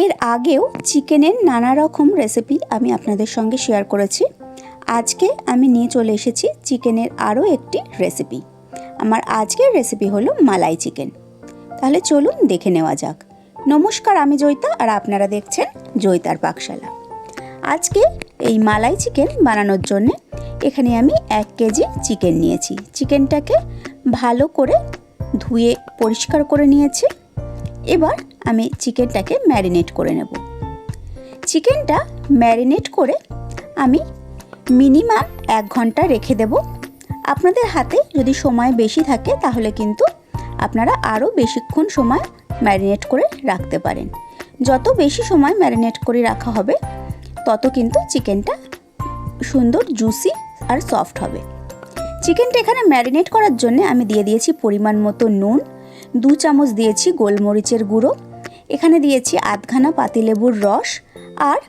এর আগেও চিকেনের নানা রকম রেসিপি আমি আপনাদের সঙ্গে শেয়ার করেছি। আজকে আমি নিয়ে চলে এসেছি চিকেনের আরও একটি রেসিপি। আমার আজকের রেসিপি হলো মালাই চিকেন। তাহলে চলুন দেখে নেওয়া যাক। নমস্কার, আমি জয়িতা আর আপনারা দেখছেন জয়িতার পাকশালা। আজকে এই মালাই চিকেন বানানোর জন্য এখানে আমি 1 কেজি চিকেন নিয়েছি। চিকেনটাকে ভালো করে ধুয়ে পরিষ্কার করে নিয়েছি। এবার আমি চিকেনটাকে ম্যারিনেট করে নেব। চিকেনটা ম্যারিনেট করে আমি মিনিমাম 1 ঘন্টা রেখে দেব। আপনাদের হাতে যদি সময় বেশি থাকে তাহলে কিন্তু আপনারা আরও বেশিক্ষণ সময় ম্যারিনেট করে রাখতে পারেন। যত বেশি সময় ম্যারিনেট করে রাখা হবে তত কিন্তু চিকেনটা সুন্দর জুসি আর সফট হবে। চিকেনটা এখানে ম্যারিনেট করার জন্য আমি দিয়ে দিয়েছি পরিমাণ মতো নুন, 2 চামচ দিয়েছি গোলমরিচের গুঁড়ো, এখানে দিয়েছি আধখানা পাতিলেবুর রস, আর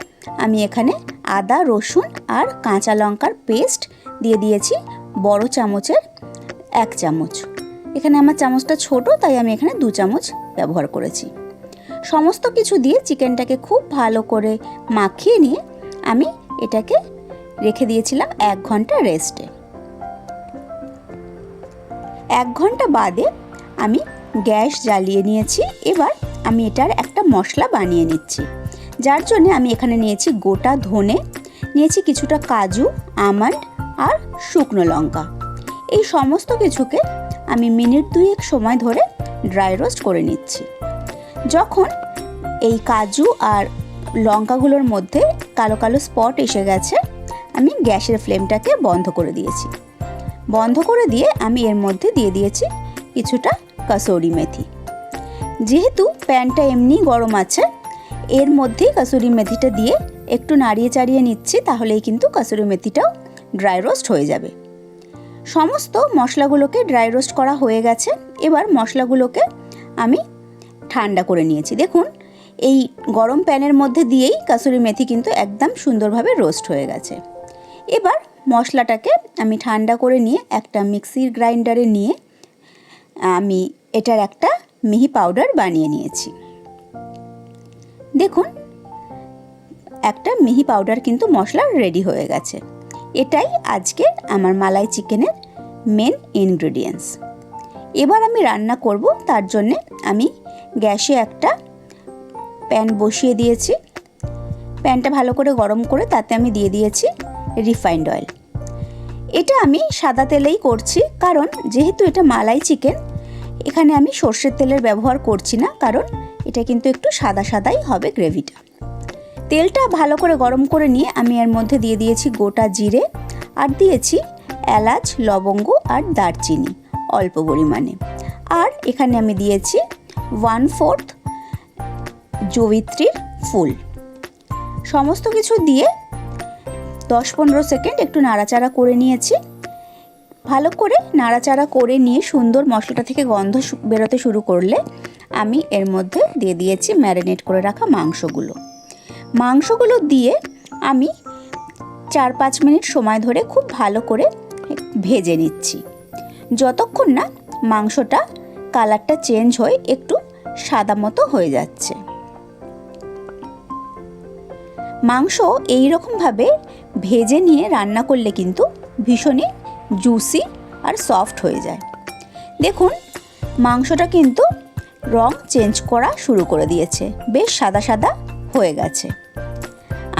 আমি এখানে আদা রসুন আর কাঁচা লঙ্কার পেস্ট দিয়ে দিয়েছি বড় চামচের 1 চামচ। এখানে আমার চামচটা ছোট তাই আমি এখানে 2 চামচ ব্যবহার করেছি। সমস্ত কিছু দিয়ে চিকেনটাকে খুব ভালো করে মাখিয়ে নিয়ে আমি এটাকে রেখে দিয়েছিলাম 1 ঘন্টা রেস্টে। 1 ঘন্টা বাদে আমি গ্যাস জ্বালিয়ে নিয়েছি। এবার আমি এটার একটা মশলা বানিয়ে নিচ্ছি, যার জন্য আমি এখানে নিয়েছি গোটা ধনে, নিয়েছি কিছুটা কাজু, আমন্ড আর শুকনো লঙ্কা। এই সমস্ত কিছুকে আমি মিনিট 2 সময় ধরে ড্রাই রোস্ট করে নিচ্ছি। যখন এই কাজু আর লঙ্কাগুলোর মধ্যে কালো কালো স্পট এসে গেছে, আমি গ্যাসের ফ্লেমটাকে বন্ধ করে দিয়েছি। বন্ধ করে দিয়ে আমি এর মধ্যে দিয়ে দিয়েছি কিছুটা কাসুরি মেথি। যেহেতু প্যানটা এমনি গরম আছে, এর মধ্যেই কাসুরি মেথিটা দিয়ে একটু নাড়িয়ে চাড়িয়ে নিচ্ছি, তাহলেই কিন্তু কাসুরি মেথিটাও ড্রাই রোস্ট হয়ে যাবে। সমস্ত মশলাগুলোকে ড্রাই রোস্ট করা হয়ে গেছে। এবার মশলাগুলোকে আমি ঠান্ডা করে নিয়েছি। দেখুন, এই গরম প্যানের মধ্যে দিয়েই কাসুরি মেথি কিন্তু একদম সুন্দরভাবে রোস্ট হয়ে গেছে। এবার মশলাটাকে আমি ঠান্ডা করে নিয়ে একটা মিক্সির গ্রাইন্ডারে নিয়ে আমি এটার একটা মিহি পাউডার বানিয়ে নিয়েছি। দেখুন, একটা মিহি পাউডার কিন্তু মশলা রেডি হয়ে গেছে। এটাই আজকে আমার মালাই চিকেনের মেন ইনগ্রেডিয়েন্টস। এবার আমি রান্না করব, তার জন্যে আমি গ্যাসে একটা প্যান বসিয়ে দিয়েছি। প্যানটা ভালো করে গরম করে তাতে আমি দিয়ে দিয়েছি রিফাইন্ড অয়েল। এটা আমি সাদা তেলেই করছি, কারণ যেহেতু এটা মালাই চিকেন, এখানে আমি সর্ষের তেলের ব্যবহার করছি না, কারণ এটা কিন্তু একটু সাদা সাদাই হবে গ্রেভিটা। তেলটা ভালো করে গরম করে নিয়ে আমি এর মধ্যে দিয়ে দিয়েছি গোটা জিরে, আর দিয়েছি এলাচ, লবঙ্গ আর দারচিনি অল্প পরিমাণে, আর এখানে আমি দিয়েছি 1/4 জয়িত্রীর ফুল। সমস্ত কিছু দিয়ে 10-15 সেকেন্ড একটু নাড়াচাড়া করে নিয়েছি। ভালো করে নাড়াচাড়া করে নিয়ে সুন্দর মশলাটা থেকে গন্ধ বেরোতে শুরু করলে আমি এর মধ্যে দিয়ে দিয়েছি ম্যারিনেট করে রাখা মাংসগুলো দিয়ে আমি 4-5 মিনিট সময় ধরে খুব ভালো করে ভেজে নিচ্ছি, যতক্ষণ না মাংসটা কালারটা চেঞ্জ হয়ে একটু সাদা মতো হয়ে যাচ্ছে। মাংস এই রকমভাবে ভেজে নিয়ে রান্না করলে কিন্তু ভীষণই জুসি আর সফট হয়ে যায়। দেখুন, মাংসটা কিন্তু রং চেঞ্জ করা শুরু করে দিয়েছে, বেশ সাদা সাদা হয়ে গেছে।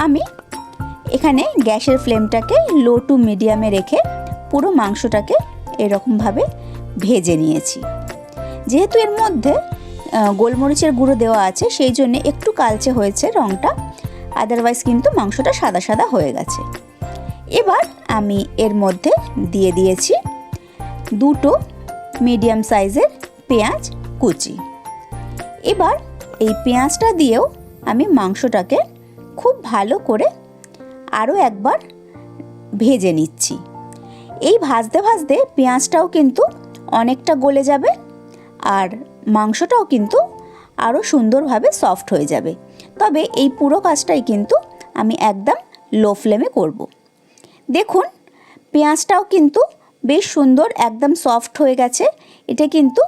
আমি এখানে গ্যাসের ফ্লেমটাকে লো টু মিডিয়ামে রেখে পুরো মাংসটাকে এরকমভাবে ভেজে নিয়েছি। যেহেতু এর মধ্যে গোলমরিচের গুঁড়ো দেওয়া আছে, সেই জন্য একটু কালচে হয়েছে রংটা, আদারওয়াইজ কিন্তু মাংসটা সাদা সাদা হয়ে গেছে। এবার আমি এর মধ্যে দিয়ে দিয়েছি 2 মিডিয়াম সাইজের পেঁয়াজ কুচি। এবার এই পেঁয়াজটা দিয়েও আমি মাংসটাকে খুব ভালো করে আরও একবার ভেজে নিচ্ছি। এই ভাজতে ভাজতে পেঁয়াজটাও কিন্তু অনেকটা গলে যাবে, আর মাংসটাও কিন্তু আরও সুন্দরভাবে সফট হয়ে যাবে। তবে এই পুরো কাজটাই কিন্তু আমি একদম লো ফ্লেমে করব। দেখুন, পেঁয়াজটাও কিন্তু বেশ সুন্দর একদম সফট হয়ে গেছে। এটা কিন্তু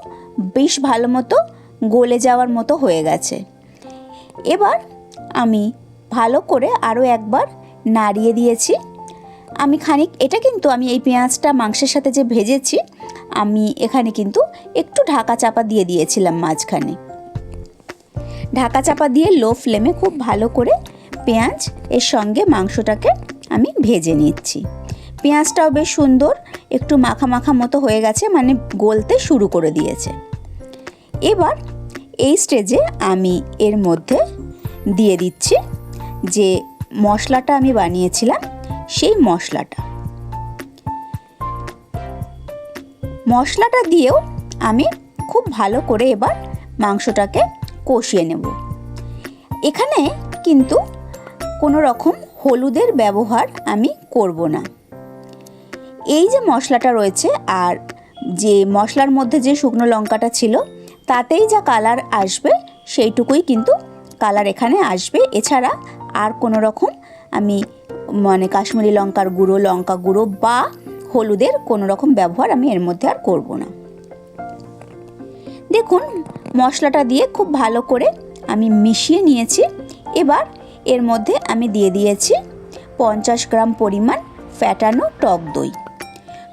বেশ ভালো মতো গলে যাওয়ার মতো হয়ে গেছে। এবার আমি ভালো করে আরও একবার নাড়িয়ে দিয়েছি। এটা কিন্তু আমি এই পেঁয়াজটা মাংসের সাথে যে ভেজেছি, আমি এখানে কিন্তু একটু ঢাকা চাপা দিয়ে দিয়েছিলাম মাঝখানে। ঢাকা চাপা দিয়ে লো ফ্লেমে খুব ভালো করে পেঁয়াজ এর সঙ্গে মাংসটাকে আমি ভেজে নিচ্ছি। পেঁয়াজটাও বেশ সুন্দর একটু মাখা মাখা মতো হয়ে গেছে, মানে গলতে শুরু করে দিয়েছে। এবার এই স্টেজে আমি এর মধ্যে দিয়ে দিচ্ছি যে মশলাটা আমি বানিয়েছিলাম, সেই মশলাটা দিয়েও আমি খুব ভালো করে এবার মাংসটাকে কষিয়ে নেব। এখানে কিন্তু কোনো রকম হলুদের ব্যবহার আমি করব না। এই যে মশলাটা রয়েছে আর যে মশলার মধ্যে যে শুকনো লঙ্কাটা ছিল, তাতেই যা কালার আসবে সেইটুকুই কিন্তু কালার এখানে আসবে। এছাড়া আর কোনো রকম আমি কাশ্মীরি লঙ্কার গুঁড়ো, লঙ্কা গুঁড়ো বা হলুদের কোনো রকম ব্যবহার আমি এর মধ্যে আর করব না। দেখুন মশলাটা দিয়ে খুব ভালো করে আমি মিশিয়ে নিয়েছি। এবার এর মধ্যে আমি দিয়ে দিয়েছি 50 গ্রাম পরিমাণ ফ্যাটানো টক দই।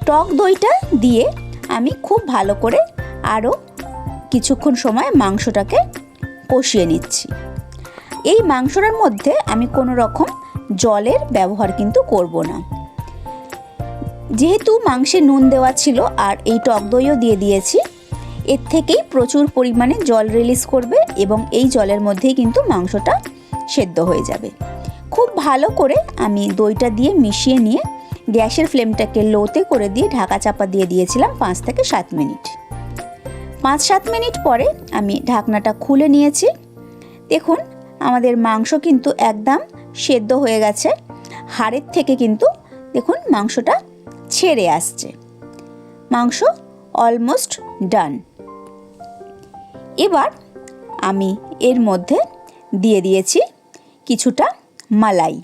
টক দইটা দিয়ে আমি খুব ভালো করে আরও কিছুক্ষণ সময় মাংসটাকে কষিয়ে নিচ্ছি। এই মাংসটার মধ্যে আমি কোনো রকম জলের ব্যবহার কিন্তু করব না। যেহেতু মাংসে নুন দেওয়া ছিল আর এই টক দইও দিয়ে দিয়েছি, এর থেকেই প্রচুর পরিমাণে জল রিলিজ করবে এবং এই জলের মধ্যেই কিন্তু মাংসটা সেদ্ধ হয়ে যাবে। খুব ভালো করে আমি দইটা দিয়ে মিশিয়ে নিয়ে গ্যাসের ফ্লেমটাকে লোতে করে দিয়ে ঢাকা চাপা দিয়ে দিয়েছিলাম 5 থেকে 7 মিনিট। 5-7 মিনিট পরে আমি ঢাকনাটা খুলে নিয়েছি। দেখুন আমাদের মাংস কিন্তু একদম সেদ্ধ হয়ে গেছে। হাড়ের থেকে কিন্তু দেখুন মাংসটা ছেড়ে আসছে। মাংস অলমোস্ট ডান। এবার আমি এর মধ্যে দিয়ে দিয়েছি কিছুটা মালাই।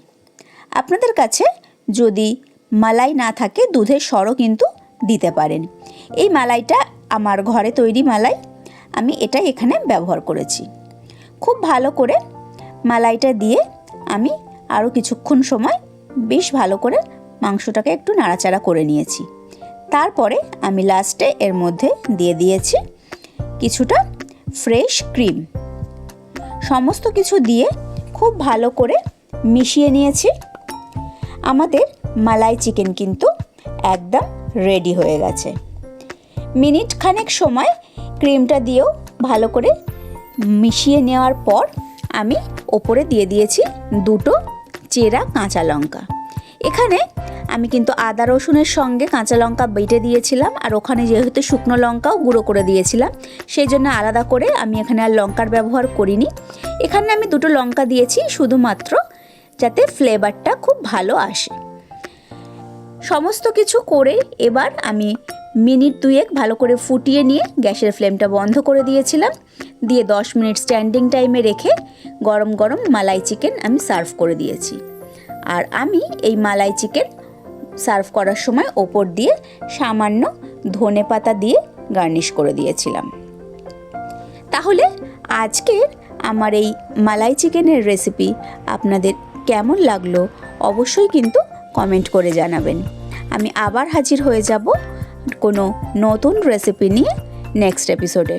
আপনাদের কাছে যদি মালাই না থাকে দুধের সরও কিন্তু দিতে পারেন। এই মালাইটা আমার ঘরে তৈরি মালাই, আমি এটা এখানে ব্যবহার করেছি। খুব ভালো করে মালাইটা দিয়ে আমি আরও কিছুক্ষণ সময় বেশ ভালো করে মাংসটাকে একটু নাড়াচাড়া করে নিয়েছি। তারপরে আমি লাস্টে এর মধ্যে দিয়ে দিয়েছি কিছুটা ফ্রেশ ক্রিম। সমস্ত কিছু দিয়ে খুব ভালো করে মিশিয়ে নিয়েছি। আমাদের মালাই চিকেন কিন্তু একদম রেডি হয়ে গেছে। মিনিট খানেক সময় ক্রিমটা দিয়েও ভালো করে মিশিয়ে নেওয়ার পর আমি ওপরে দিয়ে দিয়েছি 2টো চেরা কাঁচা লঙ্কা। এখানে আমি কিন্তু আদা রসুনের সঙ্গে কাঁচা লঙ্কা বেটে দিয়েছিলাম, আর ওখানে যেহেতু শুকনো লঙ্কাও গুঁড়ো করে দিয়েছিলাম, সেই জন্য আলাদা করে আমি এখানে আর লঙ্কার ব্যবহার করিনি। এখানে আমি 2টো লঙ্কা দিয়েছি শুধুমাত্র যাতে ফ্লেভারটা খুব ভালো আসে। সমস্ত কিছু করে এবার আমি মিনিট 2 ভালো করে ফুটিয়ে নিয়ে গ্যাসের ফ্লেমটা বন্ধ করে দিয়েছিলাম। দিয়ে 10 মিনিট স্ট্যান্ডিং টাইমে রেখে গরম গরম মালাই চিকেন আমি সার্ভ করে দিয়েছি। আর আমি এই মালাই চিকেন সার্ভ করার সময় ওপর দিয়ে সামান্য ধনেপাতা দিয়ে গার্নিশ করে দিয়েছিলাম। তাহলে আজকের আমার এই মালাই চিকেনের রেসিপি আপনাদের কেমন লাগলো অবশ্যই কিন্তু কমেন্ট করে জানাবেন। আমি আবার হাজির হয়ে যাব কোনো নতুন রেসিপি নিয়ে নেক্সট এপিসোডে।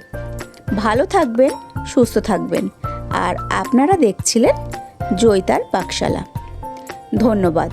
ভালো থাকবেন, সুস্থ থাকবেন। আর আপনারা দেখছিলেন জয়িতার পাকশালা। ধন্যবাদ।